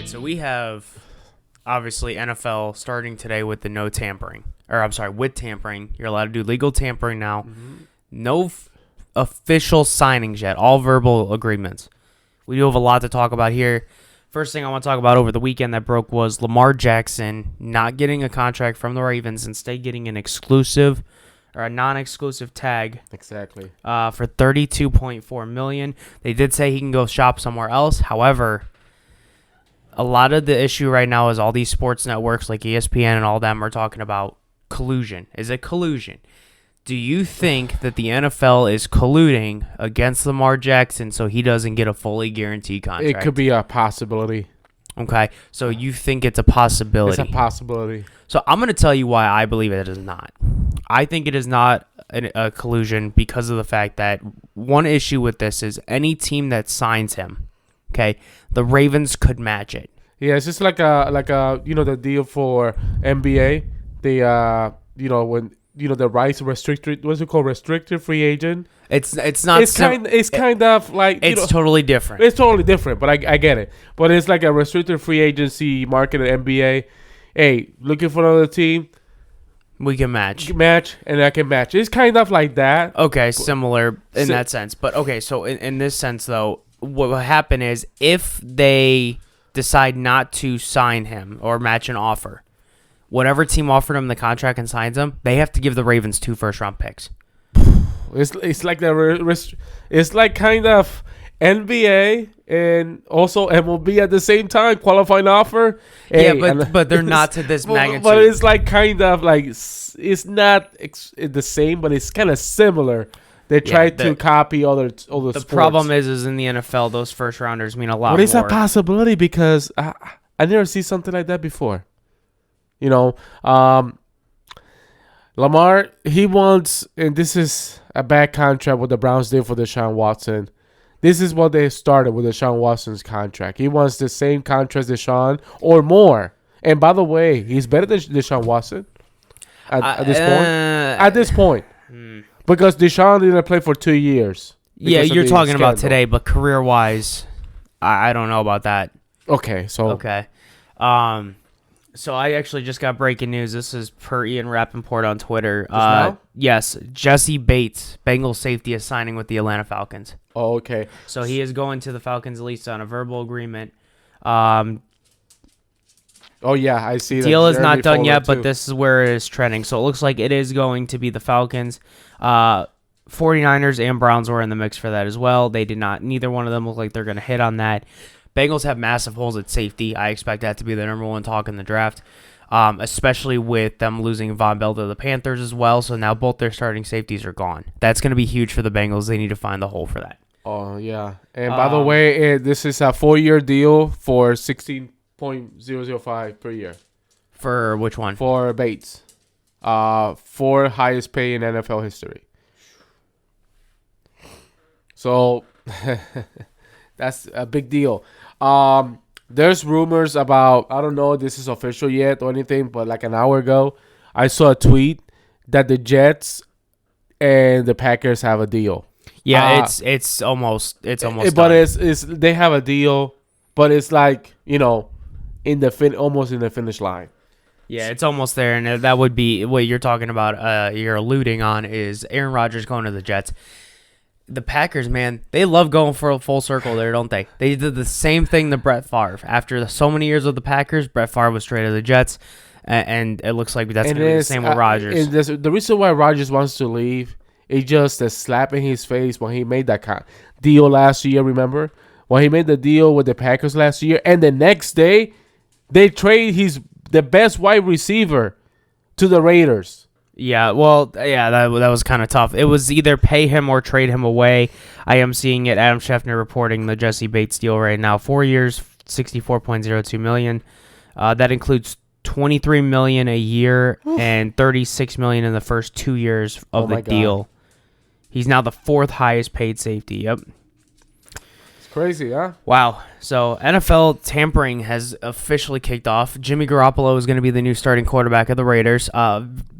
right, so we have obviously NFL starting today with the no tampering, with tampering. You're allowed to do legal tampering now. No official signings yet, all verbal agreements. We do have a lot to talk about here. First thing I want to talk about over the weekend that broke was Lamar Jackson not getting a contract from the Ravens, instead getting an exclusive or a non-exclusive tag. Exactly. For $32.4 million. They did say he can go shop somewhere else. However, a lot of the issue right now is all these sports networks like ESPN and all them are talking about collusion. Is it collusion? Do you think that the NFL is colluding against Lamar Jackson so he doesn't get a fully guaranteed contract? It could be a possibility. Okay, so you think it's a possibility. It's a possibility. So I'm going to tell you why I believe it is not. I think it is not a collusion because of the fact that one issue with this is any team that signs him, okay, the Ravens could match it. Yeah, it's just like a the deal for NBA. The rights restricted. What's it called? Restricted free agent. It's not. It's kind of like it's totally different. It's totally different, but I get it. But it's like a restricted free agency market at NBA. Hey, looking for another team. We can match, and I can match. It's kind of like that. Okay, similar in that sense. But okay, so in this sense though, what will happen is if they decide not to sign him or match an offer, whatever team offered him the contract and signs him, they have to give the Ravens 2 first-round picks. It's like it's like kind of NBA and also MLB at the same time, qualifying offer. Hey, yeah, but they're not to this magnitude. But it's like kind of like it's not the same, but it's kind of similar. They try to copy other sports. The problem is in the NFL, those first rounders mean a lot more. But it's a possibility because I never see something like that before. Lamar, he wants, and this is a bad contract what the Browns did for Deshaun Watson. This is what they started with Deshaun Watson's contract. He wants the same contract as Deshaun or more. And by the way, he's better than Deshaun Watson at this point. At this point. Because Deshaun didn't play for 2 years. Yeah, you're talking about today, but career-wise, I don't know about that. Okay, so. Okay. So I actually just got breaking news. This is per Ian Rappaport on Twitter. Yes, Jesse Bates, Bengals safety, is signing with the Atlanta Falcons. Oh, okay. So he is going to the Falcons at least on a verbal agreement. Oh, yeah, I see that. Deal is not done yet, but this is where it is trending. So it looks like it is going to be the Falcons. 49ers and Browns were in the mix for that as well. They did not. Neither one of them look like they're going to hit on that. Bengals have massive holes at safety. I expect that to be the number one talk in the draft, especially with them losing Von Bell to the Panthers as well. So now both their starting safeties are gone. That's going to be huge for the Bengals. They need to find the hole for that. Oh, yeah. And by the way, this is a 4-year deal for $16.005 per year. For which one? For Bates. 4 highest pay in NFL history. So that's a big deal. There's rumors about, I don't know if this is official yet or anything, but like an hour ago, I saw a tweet that the Jets and the Packers have a deal. Yeah, it's almost but done. It's they have a deal, but it's like, almost in the finish line. Yeah, it's almost there, and that would be what you're talking about. You're alluding on is Aaron Rodgers going to the Jets. The Packers, man, they love going for a full circle there, don't they? They did the same thing to Brett Favre. After so many years with the Packers, Brett Favre was traded to the Jets, and it looks like that's going to be the same with Rodgers. The reason why Rodgers wants to leave is just a slap in his face when he made that deal last year, remember? When he made the deal with the Packers last year, and the next day, they trade the best wide receiver to the Raiders. Yeah, that was kind of tough. It was either pay him or trade him away. I am seeing it. Adam Schefter reporting the Jesse Bates deal right now. 4 years, $64.02 million. That includes $23 million a year and $36 million in the first 2 years of the deal. He's now the 4th highest paid safety. Yep. It's crazy, huh? Wow. So NFL tampering has officially kicked off. Jimmy Garoppolo is going to be the new starting quarterback of the Raiders.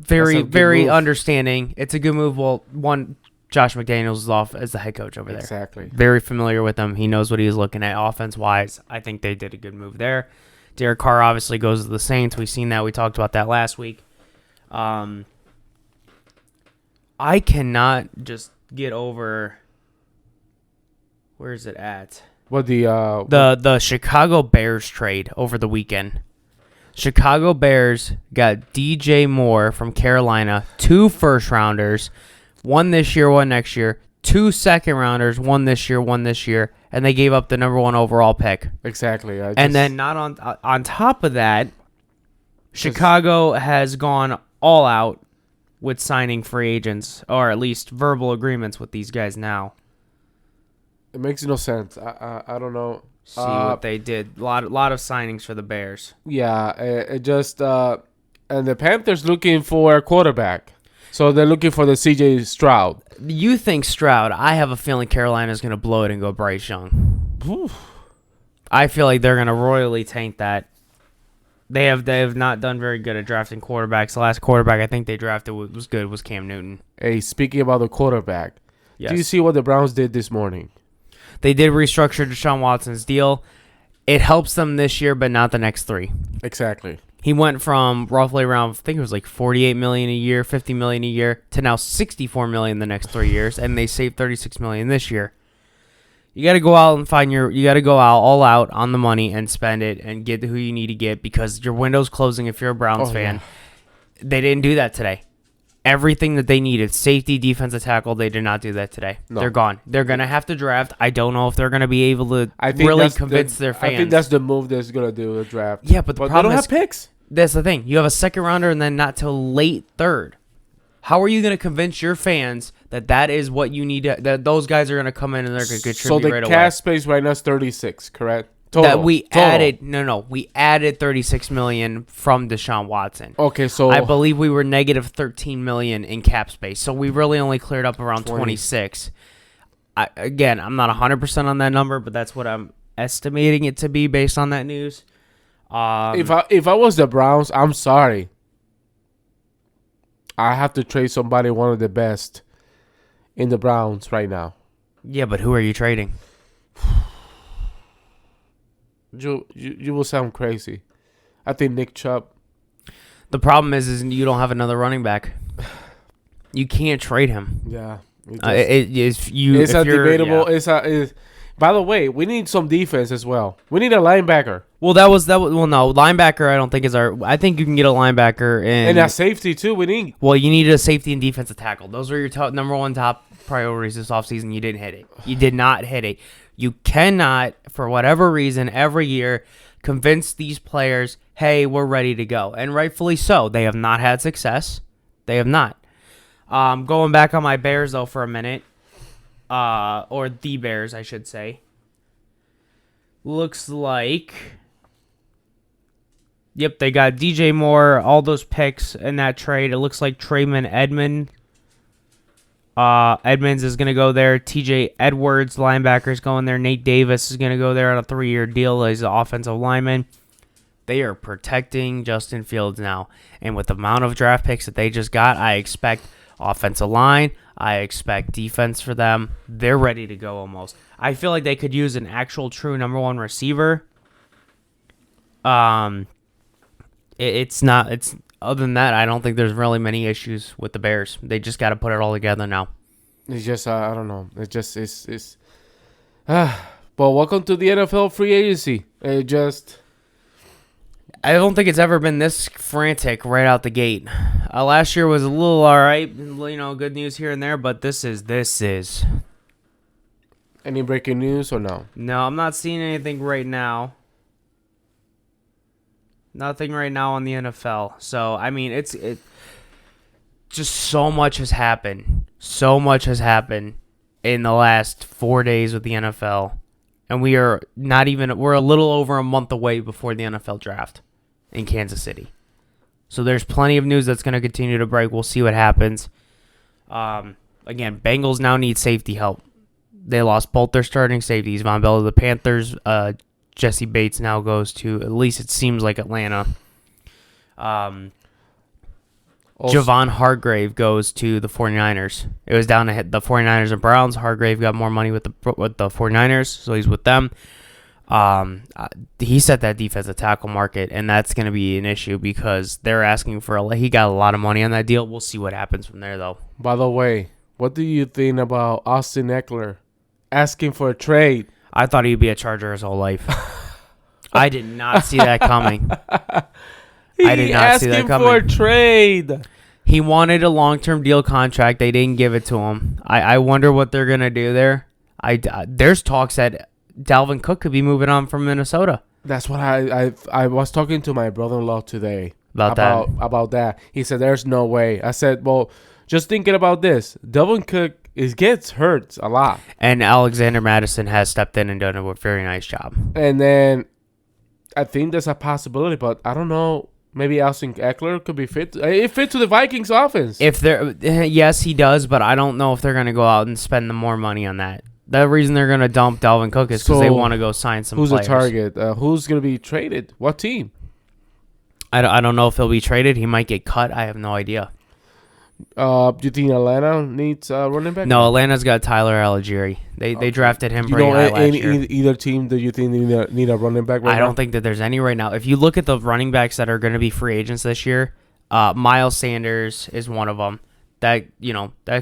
Very move. understanding. It's a good move. Well, one, Josh McDaniels is off as the head coach over there. Exactly. Very familiar with him. He knows what he's looking at offense-wise. I think they did a good move there. Derek Carr obviously goes to the Saints. We've seen that. We talked about that last week. I cannot just get over. Where is it at? What the Chicago Bears trade over the weekend. Chicago Bears got DJ Moore from Carolina, 2 first-rounders, one this year, one next year, 2 second-rounders, one this year, and they gave up the number 1 overall pick. Exactly. And then not on top of that, Chicago has gone all out with signing free agents, or at least verbal agreements with these guys now. It makes no sense. I don't know. See what they did. Lot of signings for the Bears. Yeah, it just and the Panthers looking for a quarterback, so they're looking for the C.J. Stroud. You think Stroud? I have a feeling Carolina's going to blow it and go Bryce Young. Oof. I feel like they're going to royally tank that. They have not done very good at drafting quarterbacks. The last quarterback I think they drafted was good was Cam Newton. Hey, speaking about the quarterback, Yes. do you see what the Browns did this morning? They did restructure Deshaun Watson's deal. It helps them this year, but not the next 3. Exactly. He went from roughly around, I think it was like $48 million a year, $50 million a year, to now $64 million the next 3 years, and they saved $36 million this year. You got to go out and you got to go out all out on the money and spend it and get who you need to get because your window's closing if you're a Browns fan. Yeah. They didn't do that today. Everything that they needed, safety, defensive tackle, they did not do that today. No. They're gone. They're going to have to draft. I don't know if they're going to be able to really convince their fans. I think that's the move that's going to do the draft. Yeah, but the problem they don't is, have picks. That's the thing. You have a second rounder and then not till late 3rd. How are you going to convince your fans that is what you need, that those guys are going to come in and they're going to contribute right away? So the cap space right now is 36, correct? Total. That we added $36 million from Deshaun Watson. Okay, so I believe we were negative $13 million in cap space, so we really only cleared up around 26. Again, I'm not 100% on that number, but that's what I'm estimating it to be based on that news. If I was the Browns, I'm sorry, I have to trade somebody one of the best in the Browns right now. Yeah, but who are you trading? You will sound crazy. I think Nick Chubb. The problem is you don't have another running back. You can't trade him. Yeah, it's debatable. Yeah. By the way, we need some defense as well. We need a linebacker. Well, no, linebacker. I don't think is our. I think you can get a linebacker and a safety too. We need. Well, you need a safety and defensive tackle. Those are your number 1 top priorities this offseason. You didn't hit it. You did not hit it. You cannot, for whatever reason, every year convince these players, hey, we're ready to go. And rightfully so. They have not had success. They have not. Going back on my Bears, though, for a minute. Or the Bears, I should say. Looks like... Yep, they got DJ Moore, all those picks in that trade. It looks like Edmonds is going to go there. TJ Edwards, linebacker, is going there. Nate Davis is going to go there on a 3-year deal as an offensive lineman. They are protecting Justin Fields now. And with the amount of draft picks that they just got, I expect offensive line. I expect defense for them. They're ready to go almost. I feel like they could use an actual true number 1 receiver. It's other than that, I don't think there's really many issues with the Bears. They just got to put it all together now. It's just, I don't know. It just is. But welcome to the NFL free agency. I don't think it's ever been this frantic right out the gate. Last year was a little all right, good news here and there, but this is. Any breaking news or no? No, I'm not seeing anything right now. Nothing right now on the NFL. So, I mean, it just so much has happened. So much has happened in the last 4 days with the NFL. And we're a little over a month away before the NFL draft in Kansas City. So there's plenty of news that's going to continue to break. We'll see what happens. Again, Bengals now need safety help. They lost both their starting safeties. Von Bell to the Panthers. Jesse Bates now goes to, at least it seems like, Atlanta. Javon Hargrave goes to the 49ers. It was down to hit the 49ers and Browns. Hargrave got more money with the 49ers, so he's with them. He set that defensive tackle market, and that's going to be an issue because they're asking for he got a lot of money on that deal. We'll see what happens from there, though. By the way, what do you think about Austin Eckler asking for a trade? I thought he'd be a Charger his whole life. I did not see that coming. I did not see that coming. Asking for a trade. He wanted a long-term deal contract. They didn't give it to him. I wonder what they're going to do there. There's talks that Dalvin Cook could be moving on from Minnesota. That's what I was talking to my brother-in-law today about that. He said, there's no way. I said, well, just thinking about this. Dalvin Cook gets hurt a lot. And Alexander Madison has stepped in and done a very nice job. And then I think there's a possibility, but I don't know. Maybe Austin Eckler could be fit. It fit to the Vikings offense. Yes, he does, but I don't know if they're going to go out and spend the more money on that. The reason they're going to dump Dalvin Cook is because they want to go sign some players. Who's the target? Who's going to be traded? What team? I don't know if he'll be traded. He might get cut. I have no idea. Do you think Atlanta needs running back? No, Atlanta's got Tyler Algieri. They drafted him pretty high last year. Either team do you think need a running back right now? I don't think that there's any right now. If you look at the running backs that are going to be free agents this year, Miles Sanders is one of them. That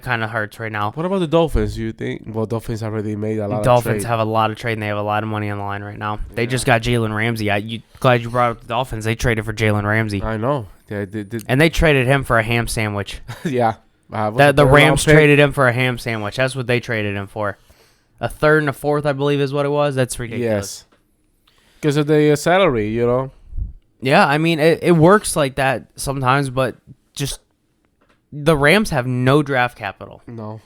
kind of hurts right now. What about the Dolphins? You think? Well, Dolphins already made a lot. Dolphins have a lot of trade, and they have a lot of money on the line right now. They just got Jalen Ramsey. Glad you brought up the Dolphins. They traded for Jalen Ramsey. I know. And they traded him for a ham sandwich. Yeah. The Rams traded him for a ham sandwich. That's what they traded him for. A third and a fourth, I believe, is what it was. That's ridiculous. Yes. Because of the salary, Yeah, I mean, it works like that sometimes, but just the Rams have no draft capital. No.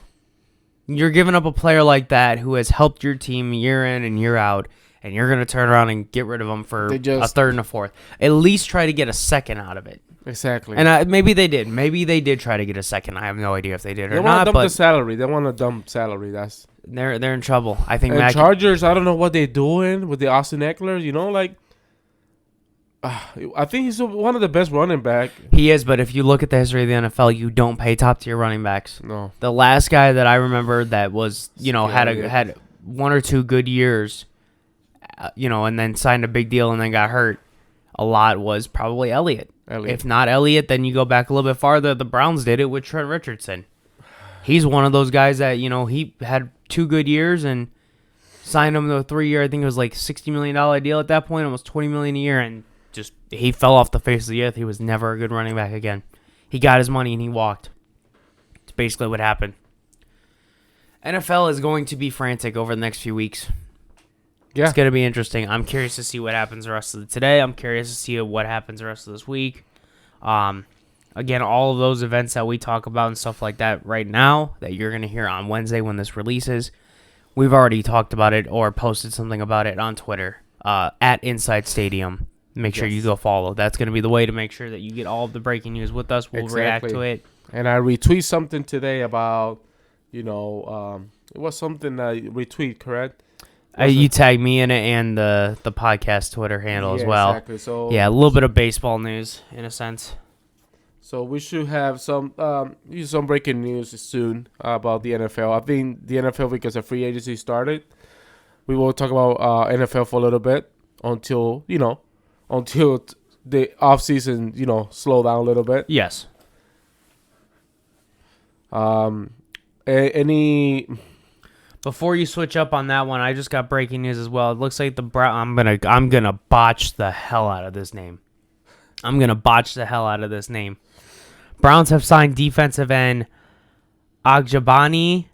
You're giving up a player like that who has helped your team year in and year out, and you're going to turn around and get rid of him for a third and a fourth. At least try to get a second out of it. Exactly. And maybe they did. Maybe they did try to get a second. I have no idea if they did or not. They want to dump the salary. They want to dump salary. They're in trouble. I think. And Chargers, I don't know what they're doing with the Austin Eckler. I think he's one of the best running back. He is, but if you look at the history of the NFL, you don't pay top tier running backs. No. The last guy that I remember that was, had one or two good years, and then signed a big deal and then got hurt a lot was probably Elliott. If not Elliott, then you go back a little bit farther. The Browns did it with Trent Richardson. He's one of those guys that, he had 2 good years and signed him to a 3-year, I think it was like $60 million deal at that point, almost $20 million a year, and just he fell off the face of the earth. He was never a good running back again. He got his money and he walked. It's basically what happened. NFL is going to be frantic over the next few weeks. Yeah. It's going to be interesting. I'm curious to see what happens the rest of today. I'm curious to see what happens the rest of this week. Again, all of those events that we talk about and stuff like that right now that you're going to hear on Wednesday when this releases, we've already talked about it or posted something about it on Twitter at Inside Stadium. Make sure you go follow. That's going to be the way to make sure that you get all of the breaking news with us. We'll react to it. And I retweet something today about, it was something I retweet, correct? You tag me in it and the podcast Twitter handle as well. Exactly. So a little bit of baseball news in a sense. So we should have some breaking news soon about the NFL. I think the NFL, because the free agency started, we will talk about NFL for a little bit until the off season, slow down a little bit. Yes. Before you switch up on that one, I just got breaking news as well. It looks like the I'm gonna botch the hell out of this name. Browns have signed defensive end Agjabani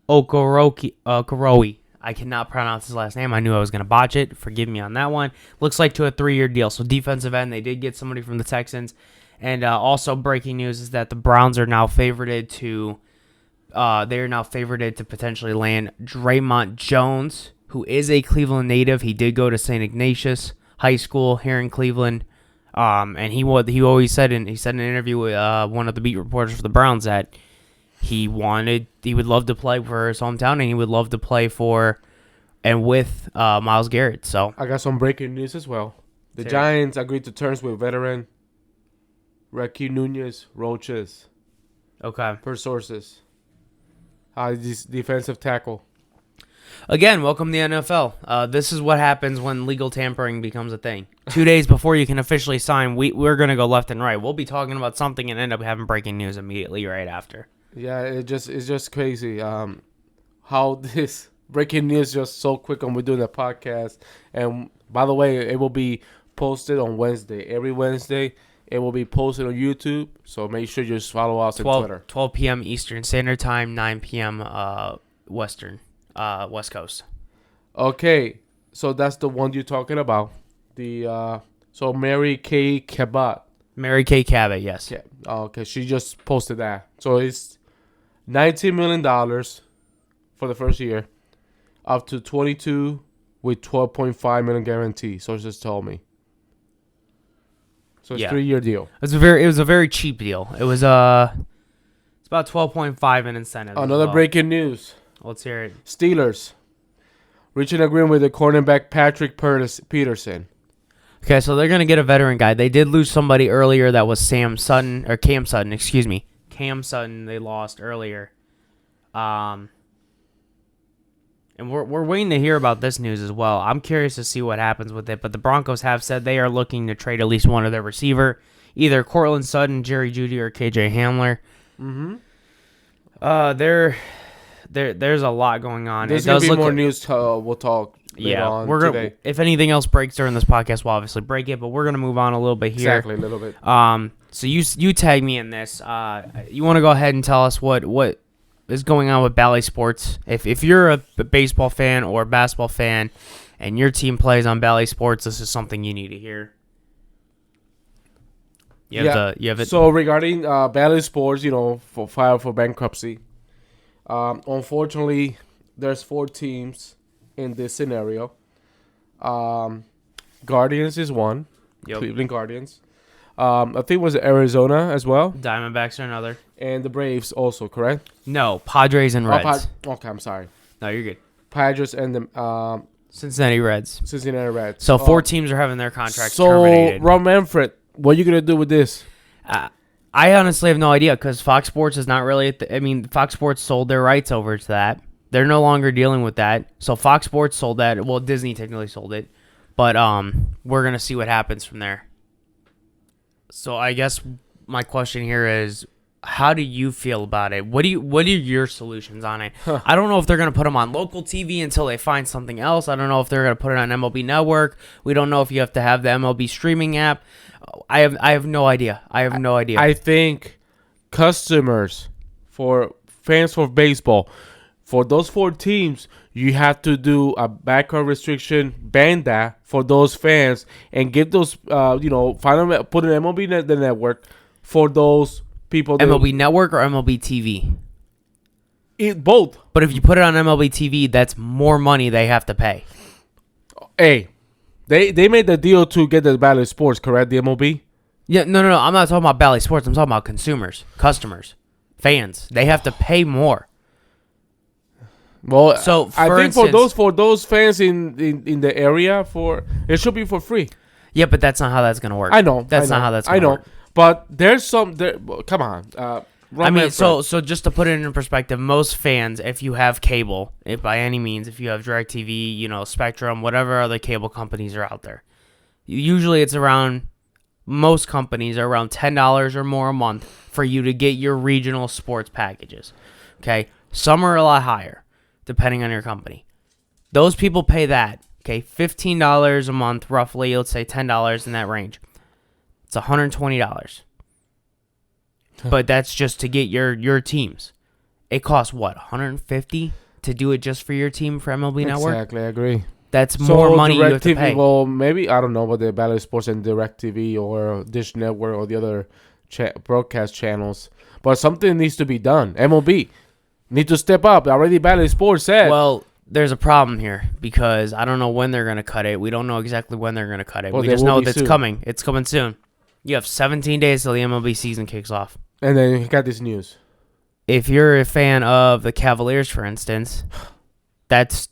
Okorowi. I cannot pronounce his last name. I knew I was going to botch it. Forgive me on that one. Looks like to a 3-year deal. So defensive end, they did get somebody from the Texans. And also breaking news is that the Browns are now favorited to potentially land Draymond Jones, who is a Cleveland native. He did go to St. Ignatius High School here in Cleveland. And he always said in an interview with one of the beat reporters for the Browns that he would love to play for his hometown, and he would love to play for and with Myles Garrett. So I got some breaking news as well. The Giants agreed to terms with veteran Ricky Nunez Roaches, Okay. per sources. This defensive tackle. Again, welcome to the NFL. This is what happens when legal tampering becomes a thing. 2 days before you can officially sign, we're going to go left and right. We'll be talking about something and end up having breaking news immediately right after. Yeah, it's just crazy. How this breaking news just so quick when we're doing the podcast. And by the way, it will be posted on Wednesday. Every Wednesday, it will be posted on YouTube. So make sure you just follow us on Twitter. 12 p.m. Eastern Standard Time, 9 p.m. West Coast. Okay, so that's the one you're talking about. So Mary Kay Cabot. Mary Kay Cabot, yes. Yeah. Okay, she just posted that. So it's $19 million for the first year, up to 22 with 12.5 million guarantee. So she just told me. So it's a 3-year deal. It was a very cheap deal. It was it's about 12.5 in incentives. Another breaking news. Let's hear it. Steelers reaching agreement with the cornerback Patrick Peterson. Okay, so they're gonna get a veteran guy. They did lose somebody earlier. That was Cam Sutton. Excuse me, Cam Sutton. They lost earlier. And we're waiting to hear about this news as well. I'm curious to see what happens with it. But the Broncos have said they are looking to trade at least one of their receiver, either Cortland Sutton, Jerry Jeudy, or KJ Hamler. Mm-hmm. There's a lot going on. There's gonna be more news. We'll talk. Yeah, we're gonna. Today. If anything else breaks during this podcast, we'll obviously break it. But we're gonna move on a little bit here. Exactly, a little bit. So you tag me in this. You want to go ahead and tell us what is going on with Bally Sports? If you're a baseball fan or a basketball fan, and your team plays on Bally Sports, this is something you need to hear. You have it. So regarding Bally Sports, filed for bankruptcy. Unfortunately, there's 4 teams in this scenario. Guardians is one. Yep. Cleveland Guardians. I think it was Arizona as well. Diamondbacks are another. And the Braves also, correct? No, Padres and Reds. Okay, I'm sorry. No, you're good. Padres and the Cincinnati Reds. Cincinnati Reds. So 4 teams are having their contracts terminated. So, Rob Manfred, what are you going to do with this? I honestly have no idea because Fox Sports is not really. Fox Sports sold their rights over to that. They're no longer dealing with that. So Fox Sports sold that. Well, Disney technically sold it, but we're gonna see what happens from there. So I guess my question here is, how do you feel about it? What are your solutions on it? I don't know if they're gonna put them on local TV until they find something else. I don't know if they're gonna put it on MLB Network. We don't know if you have to have the MLB streaming app. I have no idea. I think customers, for fans for baseball, for those 4 teams, you have to do a background restriction, ban that for those fans, and give those, put an MLB the network for those people. MLB Network or MLB TV? Both. But if you put it on MLB TV, that's more money they have to pay. Hey. They made the deal to get the Bally Sports, correct? The MLB? Yeah, no. I'm not talking about Bally Sports. I'm talking about consumers, customers, fans. They have to pay more. Well, so I think for those fans in the area, it should be for free. Yeah, but that's not how that's gonna work. I know. That's not how that's gonna work. But there's some. Come on. So just to put it in perspective, most fans, if you have cable, by any means, if you have DirecTV, Spectrum, whatever other cable companies are out there, usually it's around, most companies are around $10 or more a month for you to get your regional sports packages. Okay, some are a lot higher, depending on your company. Those people pay that. Okay, $15 a month, roughly. Let's say $10 in that range. It's $120. But that's just to get your teams. It costs what, $150 to do it just for your team for MLB Network? Exactly, I agree. That's more money you have to pay. Well, maybe, I don't know about the Bally Sports and DirecTV or Dish Network or the other broadcast channels, but something needs to be done. MLB need to step up. Already Bally Sports said. Well, there's a problem here because I don't know when they're going to cut it. We don't know exactly when they're going to cut it. We just know that it's coming. It's coming soon. You have 17 days till the MLB season kicks off. And then you got this news. If you're a fan of the Cavaliers, for instance, that's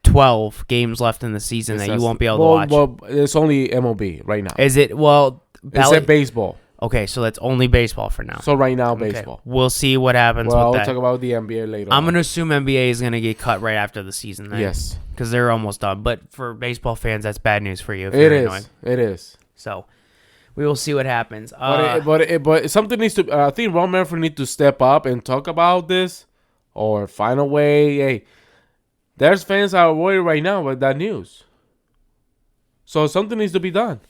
12 games left in the season that you won't be able to watch. Well, it's only MLB right now. Is it? Well, it's baseball. Okay, so that's only baseball for now. So right now, Okay, baseball. we'll see what happens Well, with we'll that. talk about the NBA later. I'm going to assume NBA is going to get cut right after the season then. Yes. Because they're almost done. But for baseball fans, that's bad news for you. If It you're is. annoyed. It is. So we will see what happens. But something needs to. I think Ron Manfred need to step up and talk about this, or find a way. Hey, there's fans that are worried right now with that news. So something needs to be done.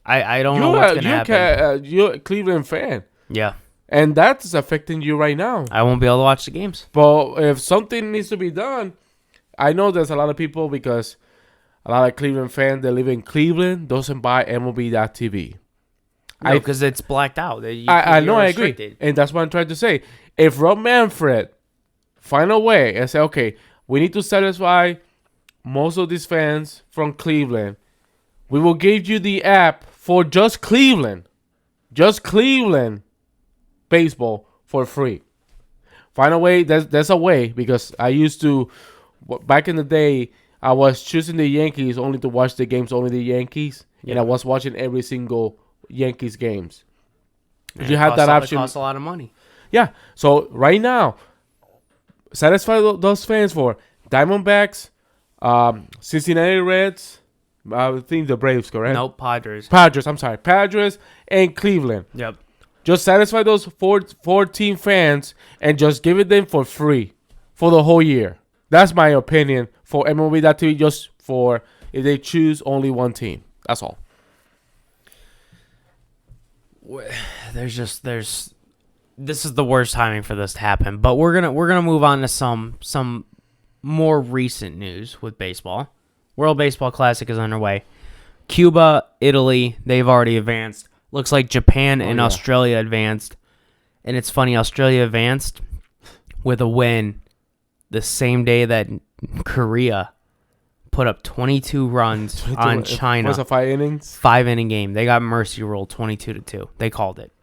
I don't know what's going to happen. You're a Cleveland fan, Yeah. and that's affecting you right now. I won't be able to watch the games. But if something needs to be done, I know there's a lot of people, because a lot of Cleveland fans that live in Cleveland doesn't buy MLB.TV. No, because it's blacked out. I know, you're I agree. restricted. And that's what I'm trying to say. If Rob Manfred find a way and say, okay, we need to satisfy most of these fans from Cleveland, we will give you the app for just Cleveland baseball for free. Find a way. There's a way, because I used to, back in the day, I was choosing the Yankees only to watch the games, only the Yankees, and I was watching every single Yankees games. And You have that option. It costs a lot of money. Yeah. So right now, satisfy those fans for Diamondbacks, Cincinnati Reds. I think the Braves, correct? Nope, Padres. Padres and Cleveland. Yep. Just satisfy those 14 fans and just give it them for free for the whole year. That's my opinion for MLB.TV, just for if they choose only one team. That's all. This is the worst timing for this to happen, but we're gonna move on to some more recent news with baseball. World Baseball Classic is underway. Cuba, Italy, they've already advanced. Looks like Japan and Australia advanced. And it's funny, Australia advanced with a win the same day that Korea put up 22 runs on China. Was it 5 innings? 5-inning game. They got mercy ruled 22-2. They called it.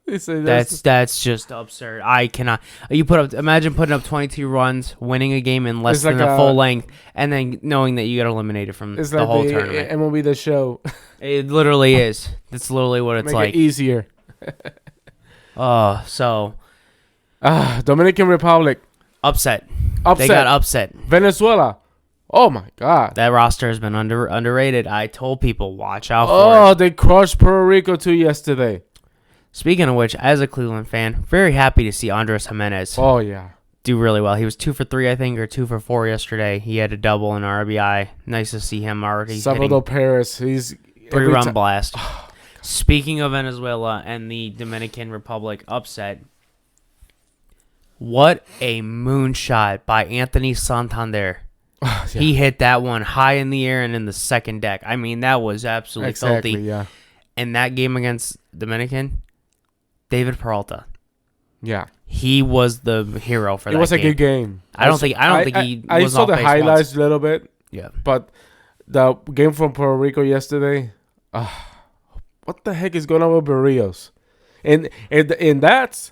That's just absurd. I cannot. Imagine putting up 22 runs, winning a game in less than a full length, and then knowing that you got eliminated from the whole tournament. MLB The Show. It literally is. That's literally what it's Make like. It easier. Dominican Republic. Upset. They got upset. Venezuela. Oh my God. That roster has been underrated. I told people, watch out for it. They crushed Puerto Rico too yesterday. Speaking of which, as a Cleveland fan, very happy to see Andres Jimenez do really well. He was 2 for 3, I think, or 2 for 4 yesterday. He had a double in RBI. Nice to see him already. Salvador Perez, he's 3-run blast. Speaking of Venezuela and the Dominican Republic upset, what a moonshot by Anthony Santander. He hit that one high in the air and in the second deck. I mean, that was absolutely filthy. Yeah. And that game against Dominican, David Peralta. Yeah. He was the hero for that game. It was a good game. I don't think he I was saw off the base highlights once. a little bit. Yeah. But the game from Puerto Rico yesterday, what the heck is going on with Barrios? And that's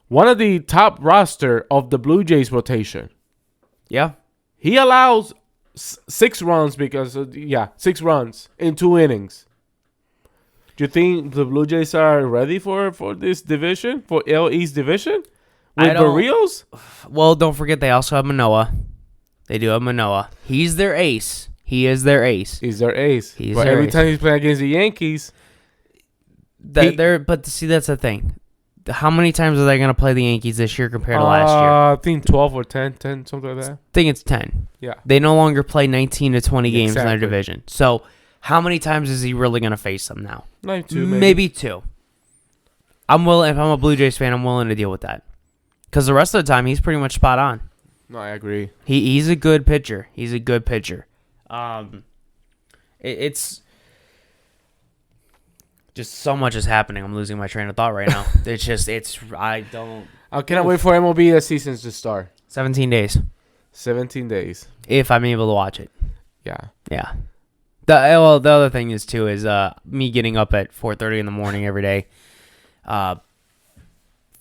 one of the top roster of the Blue Jays rotation. Yeah. He allows 6 runs 6 runs in 2 innings. Do you think the Blue Jays are ready for this division, for AL East division? With Barrios? Well, don't forget they also have Manoah. They do have Manoah. He's their ace. He is their ace. But every time he's playing against the Yankees, but see, that's the thing. How many times are they going to play the Yankees this year compared to last year? I think 12 or 10, something like that. I think it's 10. Yeah. They no longer play 19 to 20 games in their division. So how many times is he really going to face them now? Maybe 2. I'm willing. If I'm a Blue Jays fan, I'm willing to deal with that. Because the rest of the time, he's pretty much spot on. No, I agree. He's a good pitcher. It's just so much is happening. I'm losing my train of thought right now. I cannot wait for MLB the seasons to start. 17 days. 17 days. If I'm able to watch it. Yeah. Yeah. The other thing is me getting up at 4:30 in the morning every day.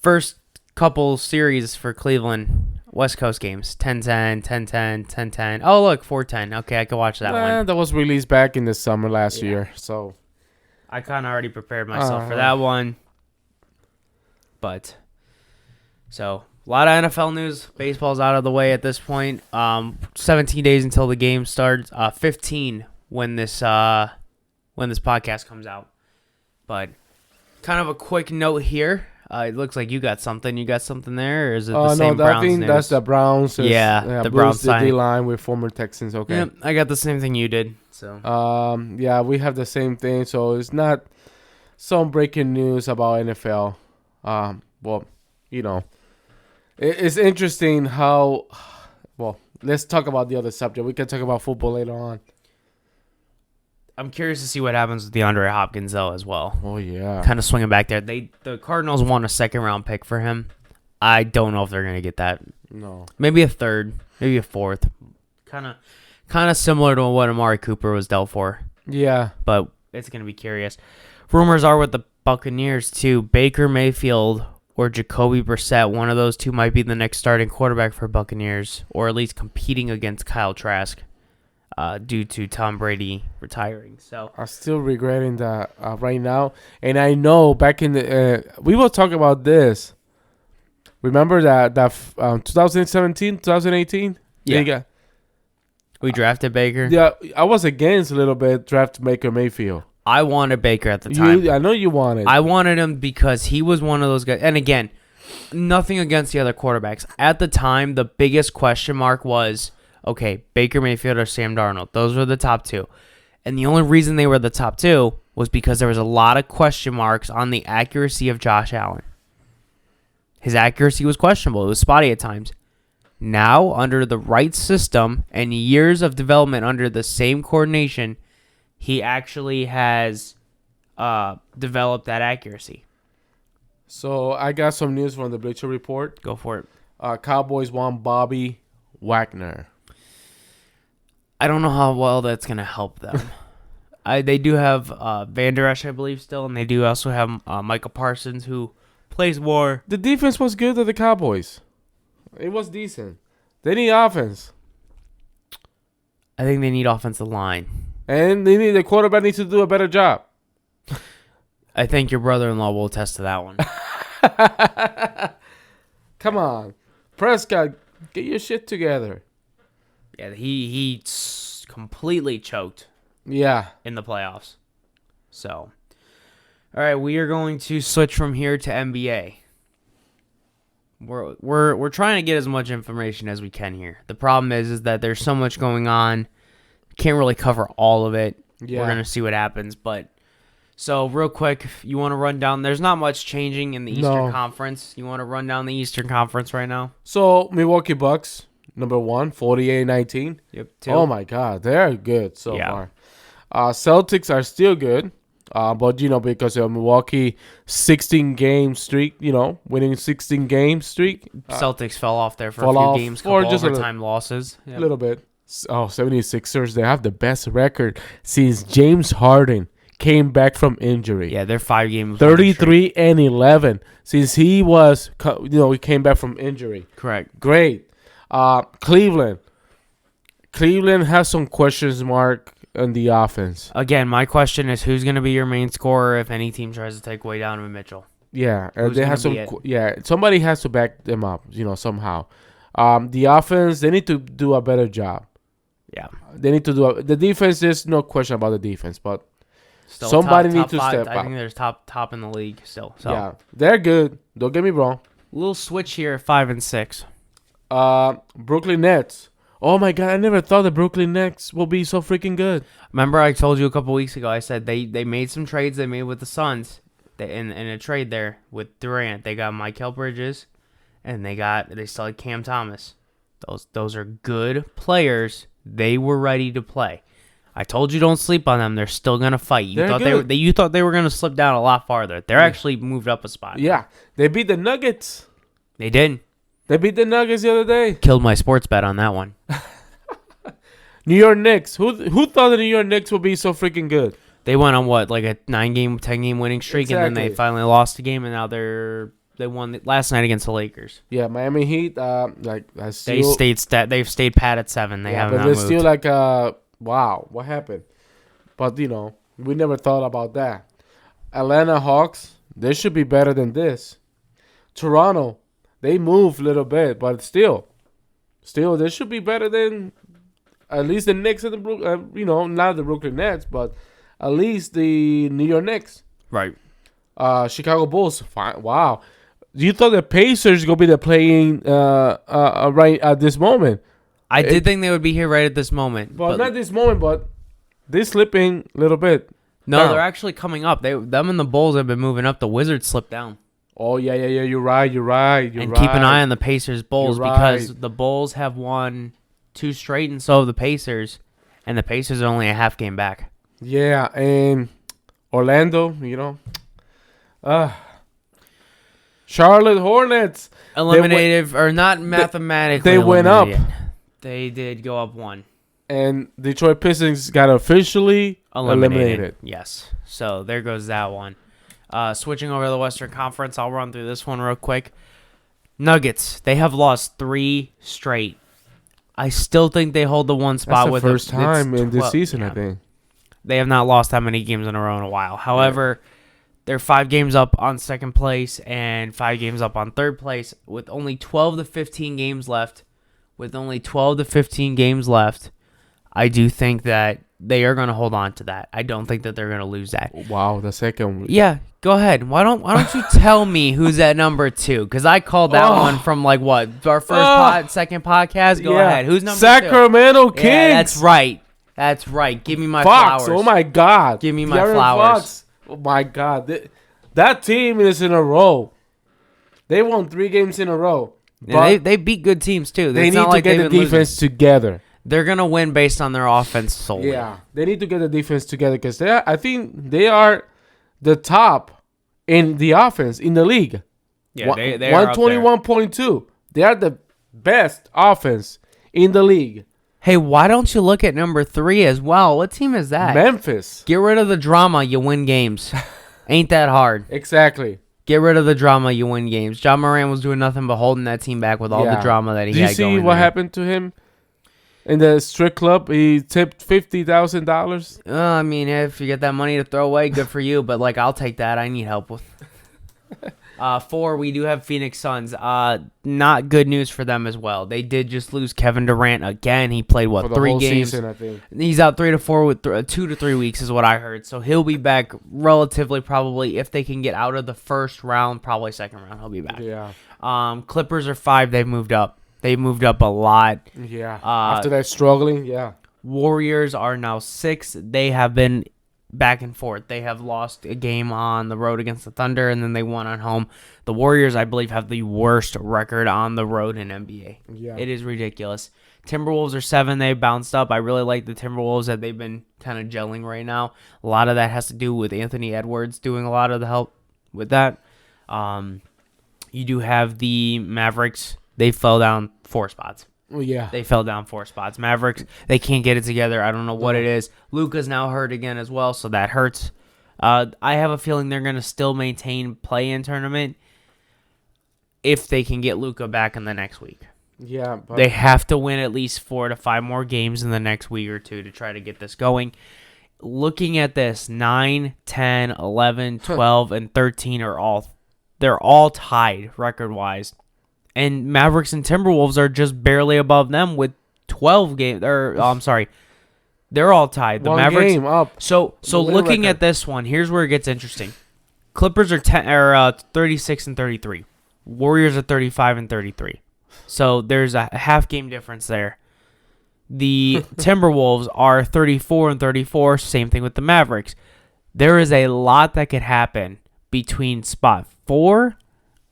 First couple series for Cleveland West Coast games. 10-10, 10-10, 10-10. Oh, look, 4-10. Okay, I can watch that one. That was released back in the summer last year. So I kind of already prepared myself for that one. But, so, a lot of NFL news. Baseball's out of the way at this point. 17 days until the game starts. 15 when this podcast comes out. But, kind of a quick note here. It looks like you got something. You got something there, or is it the same Browns I think news? that's the Browns. The Browns the D-line with former Texans. Okay. Yep, I got the same thing you did. So. Yeah, we have the same thing. So it's not some breaking news about NFL. Well, you know, it's interesting how. Well, let's talk about the other subject. We can talk about football later on. I'm curious to see what happens with DeAndre Hopkins, though, as well. Oh, yeah. Kind of swinging back there. The Cardinals won a second-round pick for him. I don't know if they're going to get that. No. Maybe a third. Maybe a fourth. Kind of similar to what Amari Cooper was dealt for. Yeah. But it's going to be curious. Rumors are with the Buccaneers, too. Baker Mayfield or Jacoby Brissett. One of those two might be the next starting quarterback for Buccaneers, or at least competing against Kyle Trask. Due to Tom Brady retiring. So I'm still regretting that right now. And I know back in the we will talk about this. Remember that 2017, 2018? Yeah. We drafted Baker. Yeah, I was against a little bit draft Baker Mayfield. I wanted Baker at the time. I know you wanted. I wanted him because he was one of those guys. And again, nothing against the other quarterbacks. At the time, the biggest question mark was, okay, Baker Mayfield or Sam Darnold. Those were the top two. And the only reason they were the top two was because there was a lot of question marks on the accuracy of Josh Allen. His accuracy was questionable. It was spotty at times. Now, under the right system and years of development under the same coordination, he actually has developed that accuracy. So I got some news from the Bleacher Report. Go for it. Cowboys want Bobby Wagner. I don't know how well that's going to help them. They do have Van Der Esch, I believe, still, and they do also have Michael Parsons, who plays more. The defense was good at the Cowboys. It was decent. They need offense. I think they need offensive line. And the quarterback needs to do a better job. I think your brother-in-law will attest to that one. Come on. Prescott, get your shit together. Yeah, he completely choked. Yeah. In the playoffs. So, all right, we are going to switch from here to NBA. We're trying to get as much information as we can here. The problem is that there's so much going on. Can't really cover all of it. Yeah. We're going to see what happens, but so real quick, you want to run down, there's not much changing in the Eastern Conference. You want to run down the Eastern Conference right now? So, Milwaukee Bucks, number 1, 48-19. Yep, 2. Oh my God, they're good so far. Celtics are still good. But, because of Milwaukee 16-game streak, winning 16-game streak. Celtics fell off there for a few games, couple overtime losses. A little bit. 76ers, they have the best record since James Harden came back from injury. Yeah, they're 5 games. 33-11 since he was, he came back from injury. Correct. Great. Cleveland has some questions mark on the offense. Again, my question is, who's going to be your main scorer if any team tries to take away Donovan Mitchell? Yeah, they have some. Somebody has to back them up, somehow. The offense, they need to do a better job. Yeah, they need to do the defense. There's no question about the defense, but still somebody needs to step up. I think there's top in the league still. So. Yeah, they're good. Don't get me wrong. Little switch here at 5 and 6. Brooklyn Nets. Oh my God, I never thought the Brooklyn Nets will be so freaking good. Remember, I told you a couple weeks ago. I said they made some trades. They made with the Suns. In a trade there with Durant, they got Mikal Bridges, and they still had Cam Thomas. Those are good players. They were ready to play. I told you don't sleep on them. They're still gonna fight. You thought they were gonna slip down a lot farther. They're actually moved up a spot. Yeah, they beat the Nuggets. They did. They beat the Nuggets the other day. Killed my sports bet on that one. New York Knicks. Who thought the New York Knicks would be so freaking good? They went on what, like a 9-game, 10-game winning streak, and then they finally lost a game, and now they're They won last night against the Lakers. Yeah, Miami Heat. They've stayed pat at 7. They haven't but they're moved. still wow, what happened? But we never thought about that. Atlanta Hawks, they should be better than this. Toronto, they moved a little bit, but still, they should be better than at least the Knicks and the not the Brooklyn Nets, but at least the New York Knicks. Right. Chicago Bulls, fine. Wow. You thought the Pacers gonna be the playing right at this moment? I did think they would be here right at this moment, but not this moment. But they're slipping a little bit. No, down. they're actually coming up. Them and the Bulls have been moving up. The Wizards slipped down. Oh yeah. You're right. And keep an eye on the Pacers Bulls because the Bulls have won 2 straight, and so have the Pacers, and the Pacers are only a half game back. Yeah, and Orlando, Charlotte Hornets Eliminated or not mathematically. They went up. They did go up 1. And Detroit Pistons got officially eliminated. Yes. So there goes that one. Switching over to the Western Conference, I'll run through this one real quick. Nuggets, they have lost 3 straight. I still think they hold the 1 spot. That's the first time in this season, I think. They have not lost that many games in a row in a while. However, they're 5 games up on second place and 5 games up on third place with only 12 to 15 games left. I do think that they are going to hold on to that. I don't think that they're going to lose that. Wow, the second. Yeah, go ahead. Why don't you tell me who's at number 2? Because I called that one from our second podcast. Go ahead. Who's number 2? Sacramento Kings. Yeah, that's right. Give me my flowers. Oh my God. Give me my flowers. Fox. Oh my God. That team is in a row. They won 3 games in a row. Yeah, they beat good teams too. They need to get the defense together. They're gonna win based on their offense solely. Yeah, they need to get the defense together because I think they are the top in the offense in the league. Yeah, they are 121.2. They are the best offense in the league. Hey, why don't you look at number 3 as well? What team is that? Memphis. Get rid of the drama, you win games. Ain't that hard? Exactly. Get rid of the drama, you win games. John Moran was doing nothing but holding that team back with all the drama that he had going. Did you see what happened to him? In the strip club, he tipped $50,000. I mean, if you get that money to throw away, good for you. But I'll take that. I need help with. 4, we do have Phoenix Suns. Not good news for them as well. They did just lose Kevin Durant again. He played for the 3 whole games. Season, I think. He's out 3 to 4 with 2 to 3 weeks is what I heard. So he'll be back relatively probably if they can get out of the first round, probably second round. He'll be back. Yeah. Clippers are 5. They've moved up. They've moved up a lot. Yeah. After that struggling, yeah. Warriors are now 6. They have been back and forth. They have lost a game on the road against the Thunder, and then they won at home. The Warriors, I believe, have the worst record on the road in NBA. Yeah. It is ridiculous. Timberwolves are 7. They bounced up. I really like the Timberwolves that they've been kind of gelling right now. A lot of that has to do with Anthony Edwards doing a lot of the help with that. You do have the Mavericks. They fell down 4 spots. Well, yeah. They fell down 4 spots. Mavericks, they can't get it together. I don't know what it is. Luka's now hurt again as well, so that hurts. I have a feeling they're going to still maintain play-in tournament if they can get Luka back in the next week. Yeah. But they have to win at least 4 to 5 more games in the next week or 2 to try to get this going. Looking at this, 9, 10, 11, 12, and 13 they're all tied record-wise. And Mavericks and Timberwolves are just barely above them with 12 games. They're all tied. The Mavericks game up. So looking at this one, here's where it gets interesting. Clippers are 36 and 33. Warriors are 35 and 33. So there's a half game difference there. The Timberwolves are 34 and 34. Same thing with the Mavericks. There is a lot that could happen between spot 4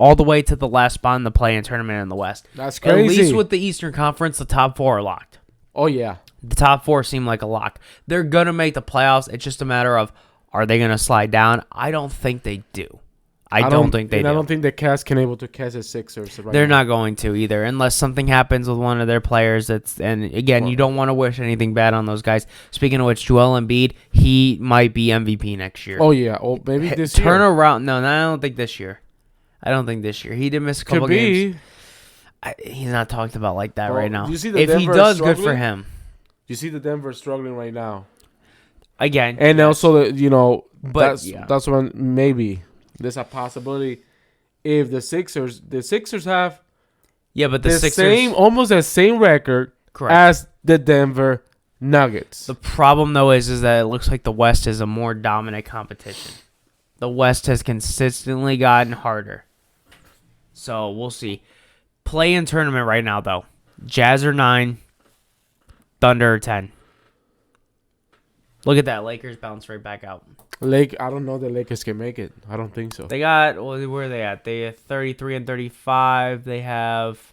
all the way to the last spot in the play-in tournament in the West. That's crazy. At least with the Eastern Conference, the top 4 are locked. Oh, yeah. The top 4 seem like a lock. They're going to make the playoffs. It's just a matter of, are they going to slide down? I don't think they do. I don't think they do. I don't think the Cavs can able to catch the Sixers. They're not going to either, unless something happens with one of their players. And again, you don't want to wish anything bad on those guys. Speaking of which, Joel Embiid, he might be MVP next year. Oh, yeah. Oh, maybe this year. Turn around. No, I don't think this year. I don't think this year. He did miss a couple Could be. games. He's not talked about like that Well, right now. do you see the If he Denver does, good for struggling? him. You see the Denver struggling right now. Again. And yes. also, But, that's when maybe there's a possibility if the Sixers have but the Sixers, almost the same record correct. as the Denver Nuggets. The problem though is that it looks like the West is a more dominant competition. The West has consistently gotten harder. So we'll see. Play-in tournament right now though. Jazz are 9, Thunder are 10. Look at that. Lakers bounce right back out. I don't know the Lakers can make it. I don't think so. They got, where are they at? They have 33 and 35. They have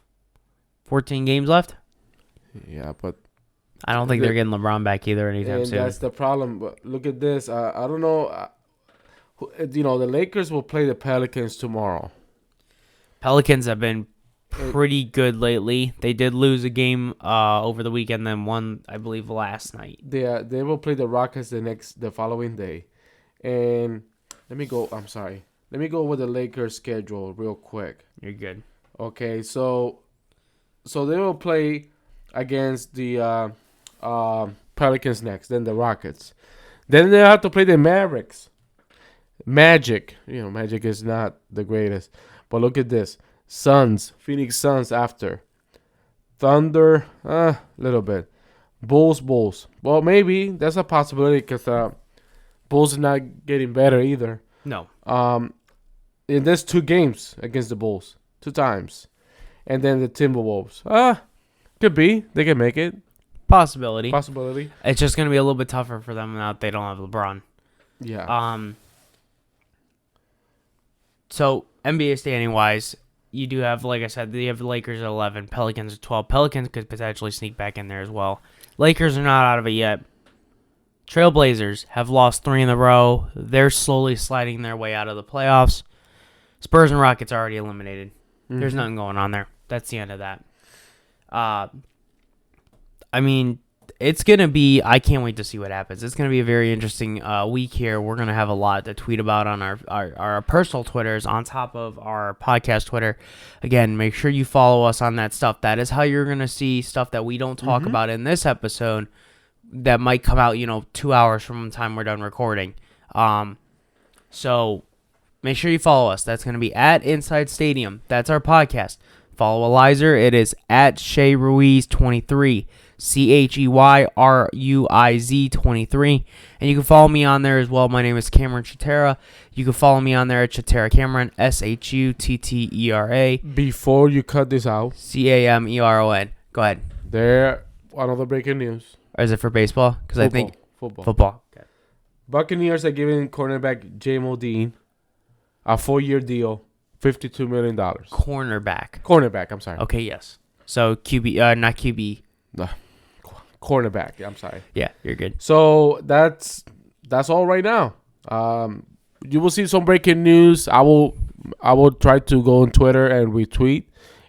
14 games left. Yeah, but I don't think they're getting LeBron back either anytime soon. That's the problem. But look at this. I don't know. The Lakers will play the Pelicans tomorrow. Pelicans have been pretty good lately. They did lose a game over the weekend, then won, I believe, last night. They will play the Rockets the following day. And let me go. I'm sorry. Let me go with the Lakers schedule real quick. You're good. Okay, so they will play against the Pelicans next, then the Rockets. Then they have to play the Mavericks. Magic. Magic is not the greatest. But look at this. Phoenix Suns after. Thunder, little bit. Bulls. Well, maybe. That's a possibility because Bulls is not getting better either. No. And there's 2 games against the Bulls. 2 times. And then the Timberwolves. Could be. They can make it. Possibility. It's just going to be a little bit tougher for them now that they don't have LeBron. Yeah. So, NBA standing-wise, you do have, like I said, you have the Lakers at 11, Pelicans at 12. Pelicans could potentially sneak back in there as well. Lakers are not out of it yet. Trailblazers have lost 3 in a row. They're slowly sliding their way out of the playoffs. Spurs and Rockets are already eliminated. Mm-hmm. There's nothing going on there. That's the end of that. It's going to be, I can't wait to see what happens. It's going to be a very interesting week here. We're going to have a lot to tweet about on our personal Twitters on top of our podcast Twitter. Again, make sure you follow us on that stuff. That is how you're going to see stuff that we don't talk about in this episode that might come out, 2 hours from the time we're done recording. So make sure you follow us. That's going to be at Inside Stadium. That's our podcast. Follow Elizer. It is at Shea Ruiz 23. CheyRuiz 23. And you can follow me on there as well. My name is Cameron Chatera. You can follow me on there at Chatera Cameron, SHUTTERA. Before you cut this out, CAMERON. Go ahead. There, another breaking news. Or is it for baseball? Because I think football. Okay. Buccaneers are giving cornerback J.Mo Dean a 4-year deal, $52 million. Cornerback, I'm sorry. Okay, yes. So QB, not QB. No. Cornerback. I'm sorry. Yeah, you're good. So that's all right now. You will see some breaking news. I will try to go on Twitter and retweet,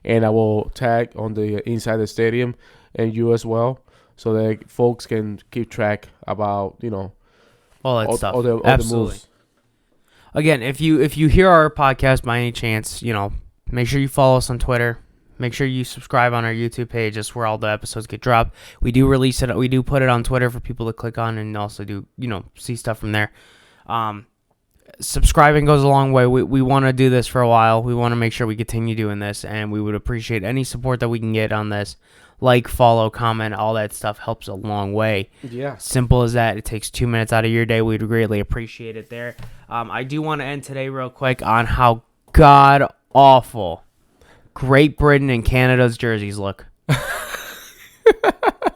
and I will tag on the Inside the Stadium and you as well, so that folks can keep track about all that stuff. All the moves. Again, if you hear our podcast by any chance, make sure you follow us on Twitter. Make sure you subscribe on our YouTube page. That's where all the episodes get dropped. We do release it. We do put it on Twitter for people to click on and also do, see stuff from there. Subscribing goes a long way. We want to do this for a while. We want to make sure we continue doing this, and we would appreciate any support that we can get on this. Like, follow, comment, all that stuff helps a long way. Yeah. Simple as that. It takes 2 minutes out of your day. We'd greatly appreciate it there. I do want to end today real quick on how god-awful Great Britain and Canada's jerseys look.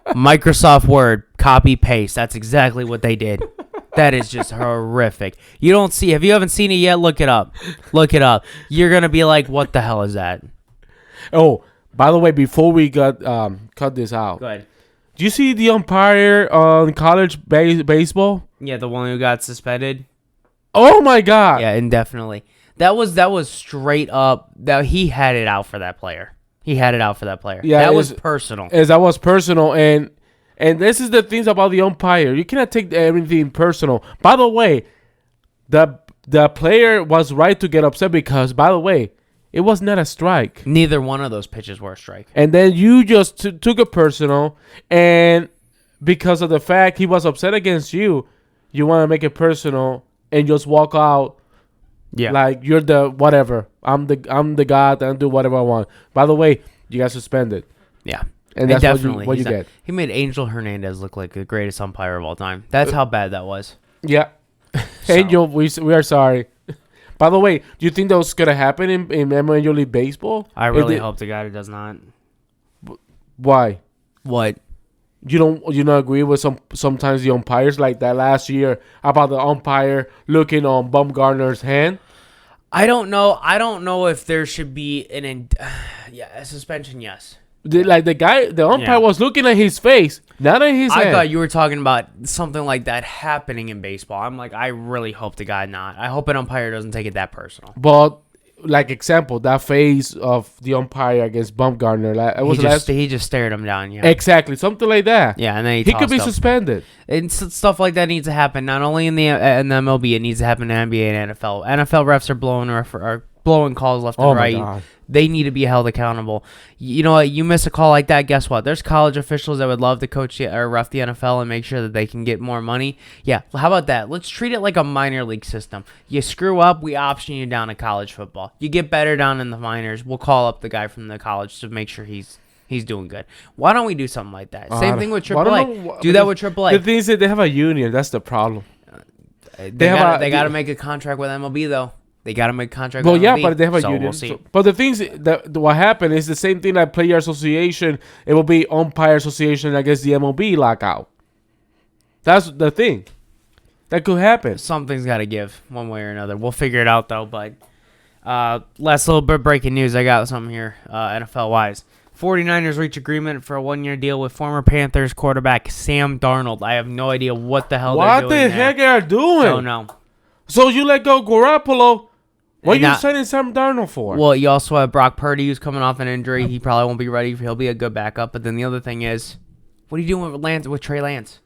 Microsoft Word, copy, paste. That's exactly what they did. That is just horrific. If you haven't seen it yet, look it up. You're going to be like, what the hell is that? Oh, by the way, before we cut this out. Go ahead. Do you see the umpire on college baseball? Yeah, the one who got suspended. Oh, my God. Yeah, indefinitely. That was straight up. That he had it out for that player. Yeah, that was personal. That was personal, and this is the things about the umpire. You cannot take everything personal. By the way, the the player was right to get upset because, by the way, it was not a strike. Neither one of those pitches were a strike. And then you just took it personal, and because of the fact he was upset against you, you want to make it personal and just walk out. Yeah. Like you're the whatever. I'm the god and do whatever I want. By the way, you got suspended. Yeah. And that's what you get. He made Angel Hernandez look like the greatest umpire of all time. That's how bad that was. Yeah. So. Angel, we are sorry. By the way, do you think that was gonna happen in Major League Baseball? I really hope the guy does not. Why? What? You don't agree with sometimes the umpires like that last year about the umpire looking on Bumgarner's hand? I don't know if there should be a suspension. Yes. The umpire was looking at his face, not at his hand. I thought you were talking about something like that happening in baseball. I'm like, I really hope the guy not. I hope an umpire doesn't take it that personal. But like example, that face of the umpire against Bumgarner, he just stared him down. Yeah, exactly, something like that. Yeah, and then he could be suspended. And stuff like that needs to happen not only in the MLB, it needs to happen in NBA and NFL. NFL refs are blowing calls left and right. God. They need to be held accountable. You know what? You miss a call like that, guess what? There's college officials that would love to coach or ref the NFL and make sure that they can get more money. Yeah, how about that? Let's treat it like a minor league system. You screw up, we option you down to college football. You get better down in the minors, we'll call up the guy from the college to make sure he's doing good. Why don't we do something like that? Same thing with AAA. Do that with AAA. The thing is that they have a union. That's the problem. They got to make a contract with MLB, though. They got to make a contract with MLB. Well, yeah, but they have a union. We'll see. But the things that what happened is the same thing like player association. It will be umpire association against the MLB lockout. That's the thing. That could happen. Something's got to give one way or another. We'll figure it out, though. But last little bit of breaking news. I got something here, NFL-wise. 49ers reach agreement for a one-year deal with former Panthers quarterback Sam Darnold. I have no idea what the hell they're doing. What the heck are they doing? I don't know. So you let go Garoppolo. What are you signing Sam Darnold for? Well, you also have Brock Purdy, who's coming off an injury. He probably won't be ready. He'll be a good backup. But then the other thing is, what are you doing with Trey Lance?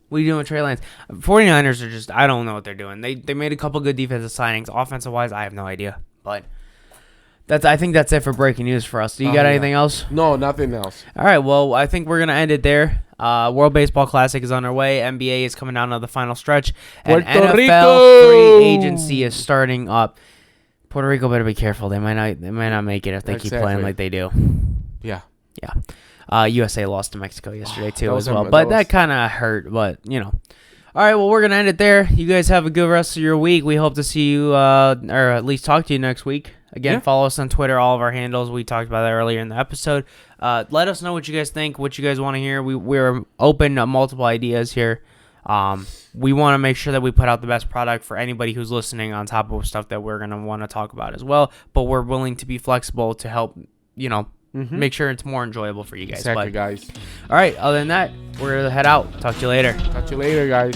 What are you doing with Trey Lance? 49ers are just, I don't know what they're doing. They made a couple good defensive signings. Offensive-wise, I have no idea. But I think that's it for breaking news for us. Do you got anything else? No, nothing else. All right, well, I think we're going to end it there. World Baseball Classic is on our way. NBA is coming down to the final stretch. And Puerto NFL Rico free agency is starting up. Puerto Rico better be careful. They might not make it if they keep playing like they do. Yeah. Yeah. USA lost to Mexico yesterday too as well. But that kind of hurt, but you know. All right, well, we're going to end it there. You guys have a good rest of your week. We hope to see you or at least talk to you next week. Again, follow us on Twitter, all of our handles. We talked about that earlier in the episode. Let us know what you guys think, what you guys want to hear. We're open to multiple ideas here. We want to make sure that we put out the best product for anybody who's listening on top of stuff that we're going to want to talk about as well. But we're willing to be flexible to help, make sure it's more enjoyable for you guys. Exactly, guys. All right, other than that, we're going to head out. Talk to you later. Talk to you later, guys.